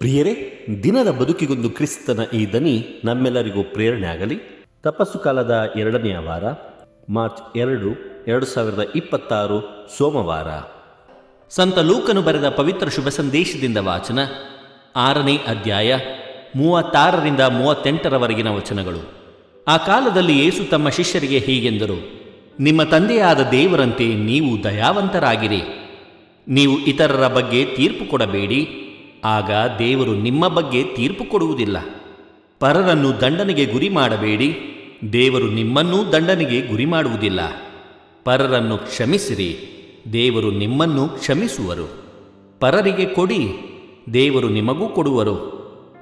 ಪ್ರಿಯರೇ, ದಿನದ ಬದುಕಿಗೊಂದು ಕ್ರಿಸ್ತನ ಈ ದನಿ ನಮ್ಮೆಲ್ಲರಿಗೂ ಪ್ರೇರಣೆ ಆಗಲಿ. ತಪಸ್ಸು ಕಾಲದ 2ನೆಯ ವಾರ, ಮಾರ್ಚ್ 2, 2026 ಸೋಮವಾರ. ಸಂತ ಲೂಕನು ಬರೆದ ಪವಿತ್ರ ಶುಭ ಸಂದೇಶದಿಂದ ವಾಚನ. 6ನೇ ಅಧ್ಯಾಯ 36ರಿಂದ 38ರವರೆಗಿನ ವಚನಗಳು. ಆ ಕಾಲದಲ್ಲಿ ಯೇಸು ತಮ್ಮ ಶಿಷ್ಯರಿಗೆ ಹೀಗೆಂದರು: ನಿಮ್ಮ ತಂದೆಯಾದ ದೇವರಂತೆ ನೀವು ದಯಾವಂತರಾಗಿರಿ. ನೀವು ಇತರರ ಬಗ್ಗೆ ತೀರ್ಪು ಕೊಡಬೇಡಿ, ಆಗ ದೇವರು ನಿಮ್ಮ ಬಗ್ಗೆ ತೀರ್ಪು ಕೊಡುವುದಿಲ್ಲ. ಪರರನ್ನು ದಂಡನೆಗೆ ಗುರಿ ಮಾಡಬೇಡಿ, ದೇವರು ನಿಮ್ಮನ್ನೂ ದಂಡನೆಗೆ ಗುರಿ ಮಾಡುವುದಿಲ್ಲ. ಪರರನ್ನು ಕ್ಷಮಿಸಿರಿ, ದೇವರು ನಿಮ್ಮನ್ನು ಕ್ಷಮಿಸುವರು. ಪರರಿಗೆ ಕೊಡಿ, ದೇವರು ನಿಮಗೂ ಕೊಡುವರು.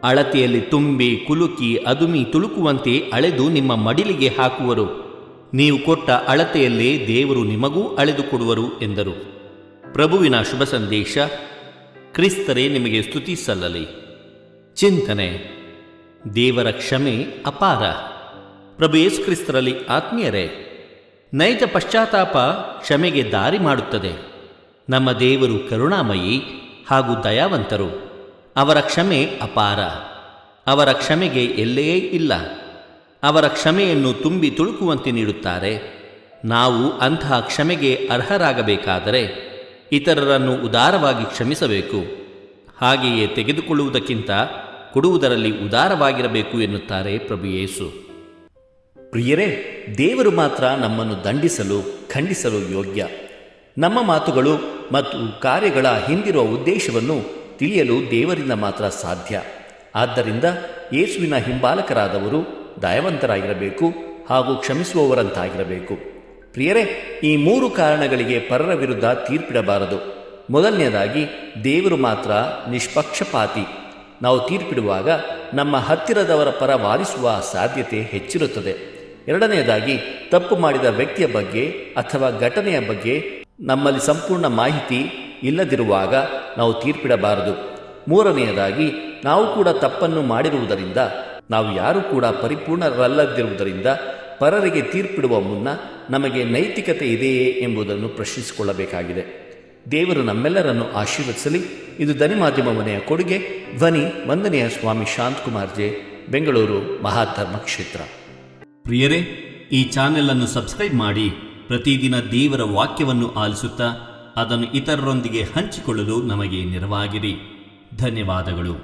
ಅಳತೆಯಲ್ಲಿ ತುಂಬಿ ಕುಲುಕಿ ಅದುಮಿ ತುಳುಕುವಂತೆ ಅಳೆದು ನಿಮ್ಮ ಮಡಿಲಿಗೆ ಹಾಕುವರು. ನೀವು ಕೊಟ್ಟ ಅಳತೆಯಲ್ಲೇ ದೇವರು ನಿಮಗೂ ಅಳೆದು ಕೊಡುವರು ಎಂದರು. ಪ್ರಭುವಿನ ಶುಭ ಸಂದೇಶ. ಕ್ರಿಸ್ತರೇ ನಿಮಗೆ ಸ್ತುತಿ ಸಲ್ಲಲಿ. ಚಿಂತನೆ: ದೇವರ ಕ್ಷಮೆ ಅಪಾರ. ಪ್ರಭು ಯೇಸು ಕ್ರಿಸ್ತರಲ್ಲಿ ಆತ್ಮೀಯರೇ, ನೈಜ ಪಶ್ಚಾತ್ತಾಪ ಕ್ಷಮೆಗೆ ದಾರಿ ಮಾಡುತ್ತದೆ. ನಮ್ಮ ದೇವರು ಕರುಣಾಮಯಿ ಹಾಗೂ ದಯಾವಂತರು. ಅವರ ಕ್ಷಮೆ ಅಪಾರ. ಅವರ ಕ್ಷಮೆಗೆ ಎಲ್ಲೇ ಇಲ್ಲ. ಅವರ ಕ್ಷಮೆಯನ್ನು ತುಂಬಿ ತುಳುಕುವಂತೆ ನೀಡುತ್ತಾರೆ. ನಾವು ಅಂತಹ ಕ್ಷಮೆಗೆ ಅರ್ಹರಾಗಬೇಕಾದರೆ ಇತರರನ್ನು ಉದಾರವಾಗಿ ಕ್ಷಮಿಸಬೇಕು. ಹಾಗೆಯೇ ತೆಗೆದುಕೊಳ್ಳುವುದಕ್ಕಿಂತ ಕೊಡುವುದರಲ್ಲಿ ಉದಾರವಾಗಿರಬೇಕು ಎನ್ನುತ್ತಾರೆ ಪ್ರಭು ಯೇಸು. ಪ್ರಿಯರೇ, ದೇವರು ಮಾತ್ರ ನಮ್ಮನ್ನು ದಂಡಿಸಲು, ಖಂಡಿಸಲು ಯೋಗ್ಯ. ನಮ್ಮ ಮಾತುಗಳು ಮತ್ತು ಕಾರ್ಯಗಳ ಹಿಂದಿರುವ ಉದ್ದೇಶವನ್ನು ತಿಳಿಯಲು ದೇವರಿಂದ ಮಾತ್ರ ಸಾಧ್ಯ. ಆದ್ದರಿಂದ ಯೇಸುವಿನ ಹಿಂಬಾಲಕರಾದವರು ದಯಾವಂತರಾಗಿರಬೇಕು ಹಾಗೂ ಕ್ಷಮಿಸುವವರಂತಾಗಿರಬೇಕು. ಪ್ರಿಯರೇ, ಈ 3 ಕಾರಣಗಳಿಗೆ ಪರರ ವಿರುದ್ಧ ತೀರ್ಪಿಡಬಾರದು. ಮೊದಲನೆಯದಾಗಿ, ದೇವರು ಮಾತ್ರ ನಿಷ್ಪಕ್ಷಪಾತಿ. ನಾವು ತೀರ್ಪಿಡುವಾಗ ನಮ್ಮ ಹತ್ತಿರದವರ ಪರ ವಾದಿಸುವ ಸಾಧ್ಯತೆ ಹೆಚ್ಚಿರುತ್ತದೆ. ಎರಡನೆಯದಾಗಿ, ತಪ್ಪು ಮಾಡಿದ ವ್ಯಕ್ತಿಯ ಬಗ್ಗೆ ಅಥವಾ ಘಟನೆಯ ಬಗ್ಗೆ ನಮ್ಮಲ್ಲಿ ಸಂಪೂರ್ಣ ಮಾಹಿತಿ ಇಲ್ಲದಿರುವಾಗ ನಾವು ತೀರ್ಪಿಡಬಾರದು. ಮೂರನೆಯದಾಗಿ, ನಾವು ಕೂಡ ತಪ್ಪನ್ನು ಮಾಡಿರುವುದರಿಂದ, ನಾವು ಯಾರೂ ಕೂಡ ಪರಿಪೂರ್ಣರಲ್ಲದಿರುವುದರಿಂದ ಪರರಿಗೆ ತೀರ್ಪಿಡುವ ಮುನ್ನ ನಮಗೆ ನೈತಿಕತೆ ಇದೆಯೇ ಎಂಬುದನ್ನು ಪ್ರಶ್ನಿಸಿಕೊಳ್ಳಬೇಕಾಗಿದೆ. ದೇವರು ನಮ್ಮೆಲ್ಲರನ್ನು ಆಶೀರ್ವದಿಸಲಿ. ಇದು ಧ್ವನಿ ಮಾಧ್ಯಮ ಮನೆಯ ಕೊಡುಗೆ. ಧ್ವನಿ ವಂದನೆಯ ಸ್ವಾಮಿ ಶಾಂತಕುಮಾರ್ ಜೆ, ಬೆಂಗಳೂರು ಮಹಾಧರ್ಮ ಕ್ಷೇತ್ರ. ಪ್ರಿಯರೇ, ಈ ಚಾನೆಲ್ ಅನ್ನು ಸಬ್ಸ್ಕ್ರೈಬ್ ಮಾಡಿ ಪ್ರತಿದಿನ ದೇವರ ವಾಕ್ಯವನ್ನು ಆಲಿಸುತ್ತಾ ಅದನ್ನು ಇತರರೊಂದಿಗೆ ಹಂಚಿಕೊಳ್ಳಲು ನಮಗೆ ನೆರವಾಗಿರಿ. ಧನ್ಯವಾದಗಳು.